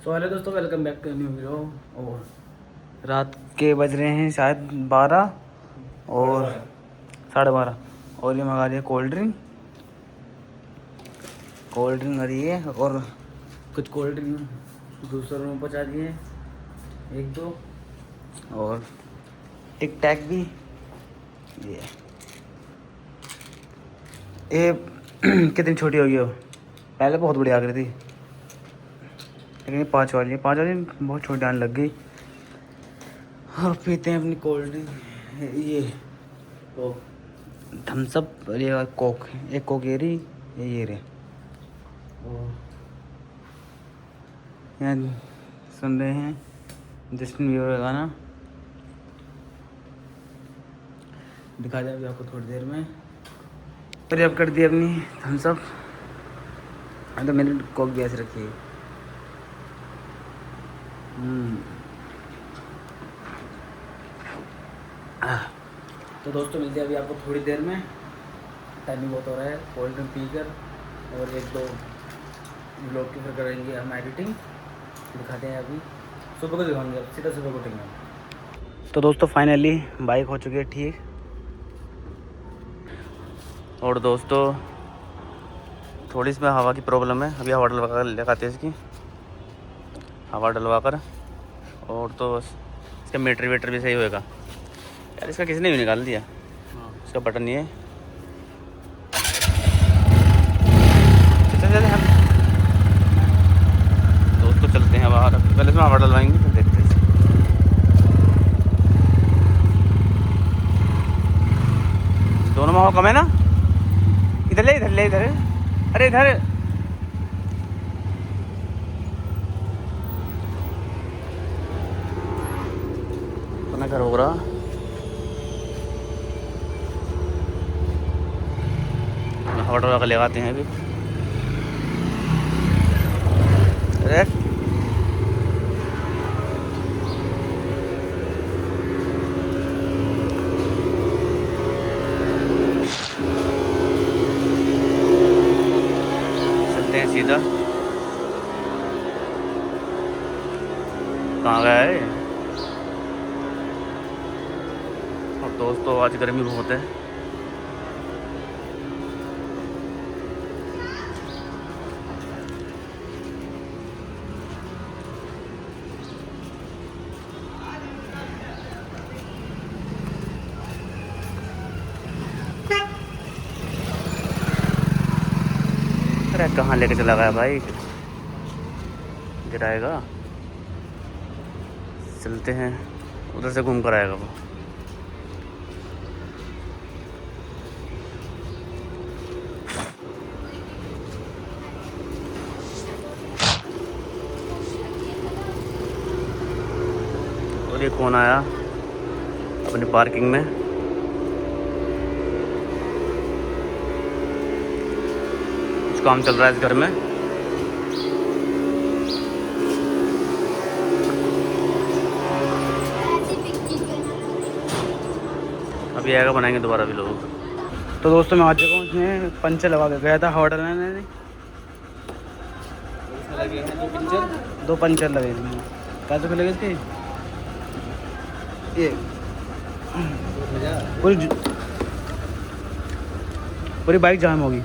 सो hello दोस्तों, welcome back to new video. और रात के बज रहे हैं शायद 12 और 12:30। और ये मंगा लिया कोल्ड ड्रिंक आ रही है और कुछ कोल्ड ड्रिंक दूसरे रूम में पहुँचा दिए हैं, एक दो। और टिक टैक भी ये कितनी छोटी हो गई हो, पहले बहुत बड़ी आ गई थी, लेकिन ये 5 वाली है। 5 वाली बहुत छोटी आने लग गई। और पीते हैं अपनी कोल्ड ड्रिंक, ये तो थम्स अप और ये कोक। एक कोक ये रही, ये रहे। और यहाँ सुन रहे हैं जस्टिन बीबर का गाना, दिखा जाए अभी आपको थोड़ी देर में। फिर अब कर दी अपनी थम्स अप, तो मैंने कोक भी ऐसे रखी है। तो दोस्तों मिलते हैं अभी आपको थोड़ी देर में। टाइम भी बहुत हो रहा है। कोल्ड ड्रिंक पीकर और एक दो ब्लॉग की फिर करेंगे हम एडिटिंग, दिखाते हैं। अभी सुबह को दिखाएंगे, अब सीधा सुबह को उठेंगे। तो दोस्तों फाइनली बाइक हो चुकी है ठीक। और दोस्तों थोड़ी इसमें हवा की प्रॉब्लम है, अभी हवा डलवा कर लगाते हैं इसकी, हवा डलवा कर। और तो इसका मीटर वीटर भी सही होएगा यार। इसका किसी ने भी निकाल दिया, इसका बटन नहीं है। चलते हम दोस्तों, चलते हैं बाहर। पहले इसमें हवा डलवाएंगे फिर देखते हैं। दोनों में हवा कम है ना। इधर ले, इधर ले, इधर। अरे इधर अपना घर हो रहा। हवा डलवा लगाते हैं अभी। अरे चलते हैं सीधा। कहाँ गया है? और दोस्तों आज गर्मी बहुत है। अरे कहाँ लेके चला गया भाई, गिराएगा। चलते हैं, उधर से घूम कर आएगा वो। और ये कौन आया अपनी पार्किंग में? कुछ काम चल रहा है इस घर में। अभी आएगा, बनाएंगे दोबारा भी लोग। तो दोस्तों मैं आज जगह उसने पंचर लगा के गया था ऑर्डर में। दो पंचर लगे थे। कैसे पे लगे थे ये? पूरी बाइक जाम होगी।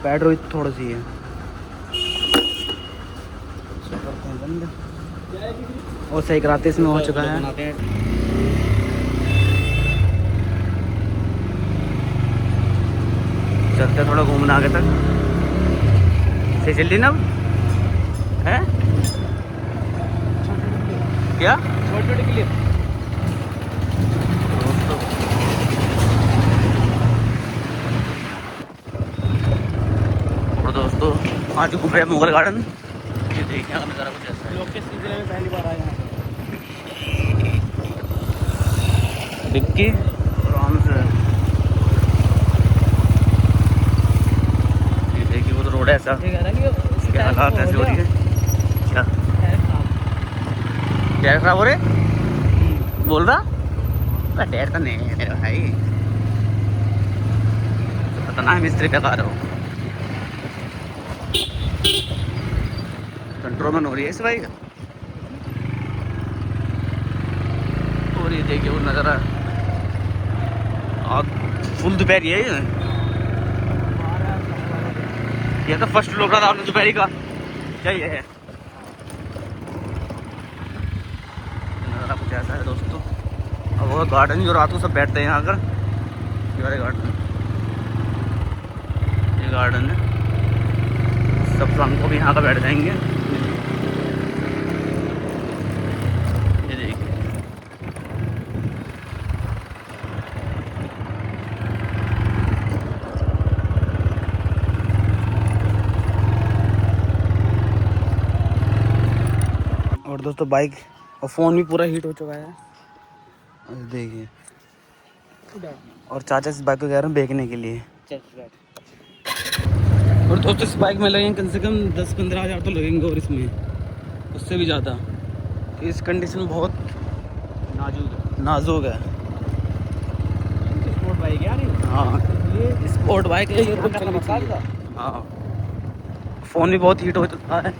पेट्रोल थोड़ी सी है। और सही कराते इसमें हो चुका है। चलते थोड़ा घूमना आगे तक। सही चल रही ना अब? है क्या छोटे के लिए? और दोस्तों आज घूम रहे हैं मुगल गार्डन। ये देखिए नज़ारा कुछ ऐसा है। लोग के सिलसिले में पहली बार आए हैं डिक्की आराम से। ये देखिए वो तो रोड है ऐसा। क्या हालात ऐसे हो रही है? क्या टायर खराब हो रहे बोल रहा? टायर तो नहीं है मेरा भाई, पता ना मिस्त्री बेकार हो। तो कंट्रोल में हो रही है इस बाइक। और ये देखिए वो नज़ारा और फुल दोपहर ये तो फर्स्ट लोग रहा था आपने दोपहरी का, क्या ये है नज़ारा कुछ ऐसा है दोस्तों। और वो गार्डन जो रात को सब बैठते हैं यहाँ आकर, ये गार्डन है, सब शाम को भी यहाँ का बैठ जाएंगे। ये देखिए और दोस्तों बाइक और फ़ोन भी पूरा हीट हो चुका है, देखिए। और चाचा इस बाइक को कह रहे हैं बेचने के लिए। और दोस्तों इस बाइक में लगेंगे कम से कम 10-15 हज़ार तो लगेंगे, और इसमें उससे भी ज़्यादा। इस कंडीशन बहुत नाजुक है। स्पोर्ट बाइक यार, हाँ ये स्पोर्ट बाइक है, हाँ। फ़ोन भी बहुत हीट हो चुका है।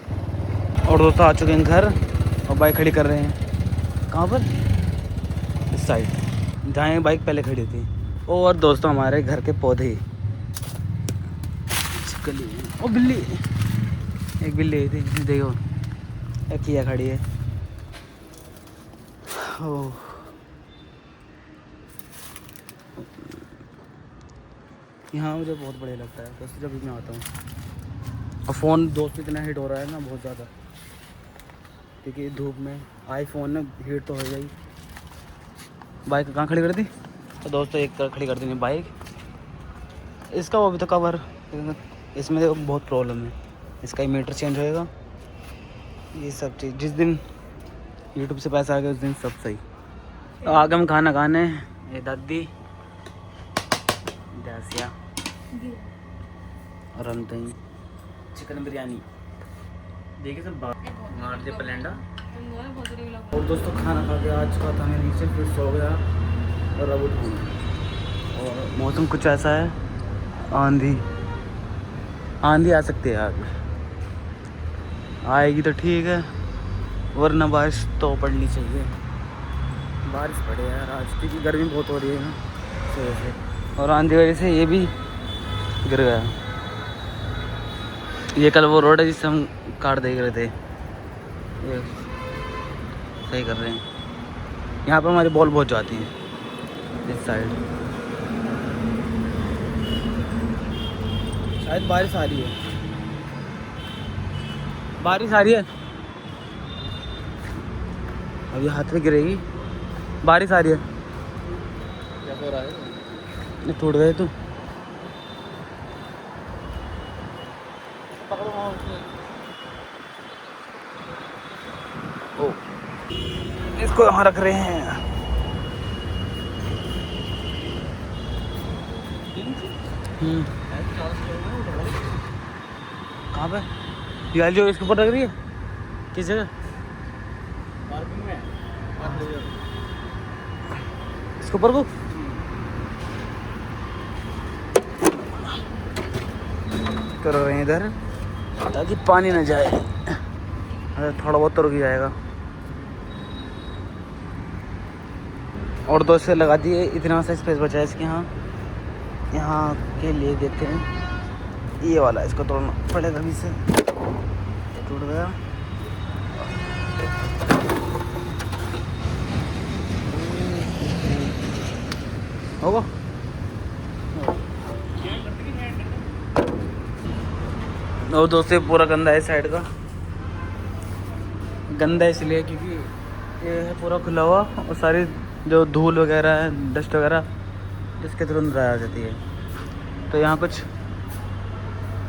और दोस्तों आ चुके हैं घर और बाइक खड़ी कर रहे हैं। कहाँ पर? इस साइड जहाँ बाइक पहले खड़ी थी। और दोस्तों हमारे घर के पौधे, ओ बिल्ली, एक बिल्ली थी देखो, एक किया खड़ी है। ओह यहाँ मुझे बहुत बढ़िया लगता है दोस्तों जब भी मैं आता हूँ। और फ़ोन दोस्त इतना हीट हो रहा है ना बहुत ज़्यादा, क्योंकि धूप में आईफोन में हीट तो हो गई। बाइक कहाँ खड़ी कर दी? तो दोस्तों एक खड़ी कर दी बाइक, इसका वो अभी तो कवर, इसमें देखो बहुत प्रॉब्लम है। इसका मीटर चेंज होएगा, ये सब चीज़। जिस दिन यूट्यूब से पैसा आ गया उस दिन सब सही। तो आगे हम खाना खाने, ये दादी दासिया और हम दही चिकन बिरयानी देखिए सब मार दे पलेंडा। और दोस्तों खाना खा के आज का था मैं नीचे, फिर सो गया और अब उठूँ। और मौसम कुछ ऐसा है, आंधी आ सकती है आगे, आएगी तो ठीक है, वरना बारिश तो पड़नी चाहिए। बारिश पड़े यार आज, क्योंकि गर्मी बहुत हो रही है ना सुबह से, और आंधी वजह से ये भी गिर गया। ये कल वो रोड है जिससे हम कार देख रहे थे, ये सही कर रहे हैं। यहाँ पर हमारी बॉल बहुत जाती है इस साइड, शायद बारिश आ रही है, बारिश आ रही है। अब ये हाथ में गिरेगी, बारिश आ रही है। क्या हो रहा है? टूट गए तो पकड़ो वहाँ ओ, इसको यहाँ रख रहे हैं। कहाँ पे दिवाली जो इसके ऊपर रख रही है? किस जगह? पार्किंग में इसके ऊपर को कर रहे हैं इधर, ताकि पानी न जाए। थोड़ा बहुत तो रुक जाएगा। और दो से लगा दिए, इतना सा स्पेस बचा है इसके यहाँ के लिए। देखते हैं ये वाला, इसको तोड़ना पड़ेगा अभी से, टूट गया। होगा और दोस्तों पूरा गंदा है साइड का, गंदा इसलिए क्योंकि ये है पूरा खुला हुआ, और सारी जो धूल वगैरह है, डस्ट वगैरह इसके थ्रू अंदर आ जाती है। तो यहाँ कुछ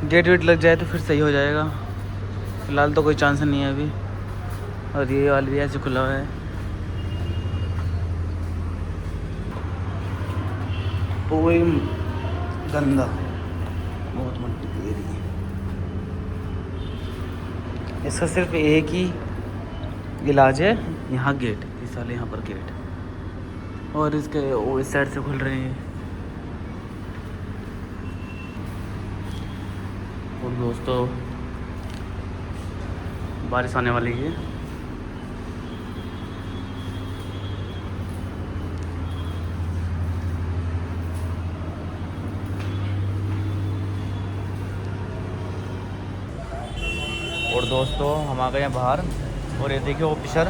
गेट वेट लग जाए तो फिर सही हो जाएगा। फिलहाल तो कोई चांस नहीं है अभी। और ये वाली भी ऐसे खुला हुआ है, पूरी गंदा, बहुत मट्टी दे रही है। इसका सिर्फ एक ही इलाज है, यहाँ गेट, इस वाले यहाँ पर गेट, और इसके वो इस साइड से खुल रहे हैं। और दोस्तों बारिश आने वाली है। और दोस्तों हम आ गए हैं बाहर और ये देखिए ऑफिसर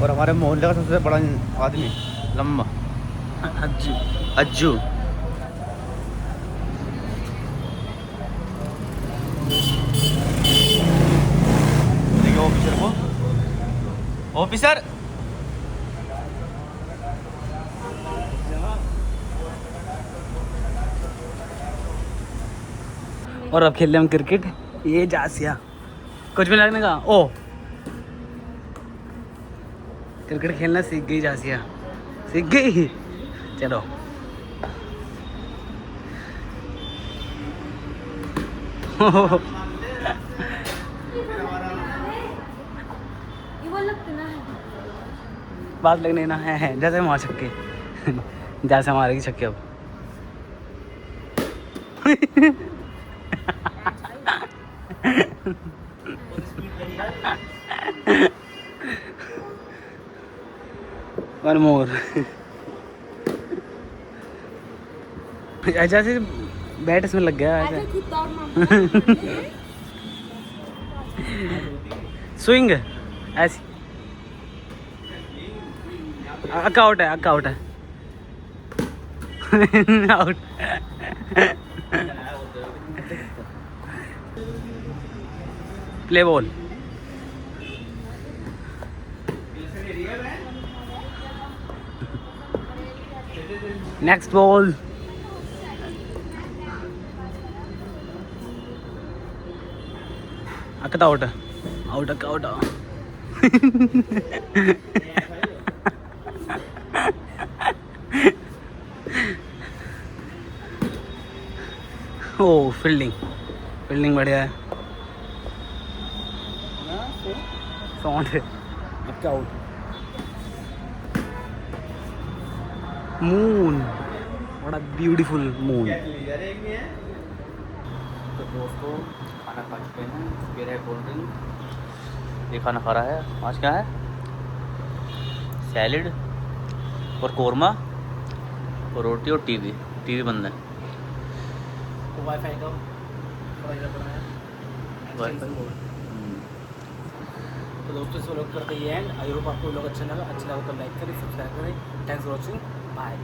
और हमारे मोहल्ले का सबसे बड़ा आदमी लंबा अज्जू देखिए ऑफिसर और अब खेल रहे हम क्रिकेट। ये जासिया कुछ भी लगने का ओ क्रिकेट खेलना सीख गई जासिया, सीख गई। चलो बात लगने ना है जैसे मार छक्के जैसे मारेगी छक्के अब वन मोर जैसे बैट इसमें लग गया स्विंग ऐसी अक्का आउट है out play ball next ball अक्का आउट अक्का आउट ओ फील्डिंग बढ़िया है साउंड है अक्का आउट मून बड़ा ब्यूटीफुल मून। तो दोस्तों खाना खा चुके हैं, ये रहा कोल्ड ड्रिंक, ये खाना खा रहा है। आज क्या है सैलेड और कौरमा और रोटी और टीवी बंद है। तो वाईफाई का तो दोस्तों इस व्लॉग करते ही एंड। आई होप आपको व्लॉग अच्छा लगा तो लाइक करें, सब्सक्राइब करें। Thanks for watching, bye.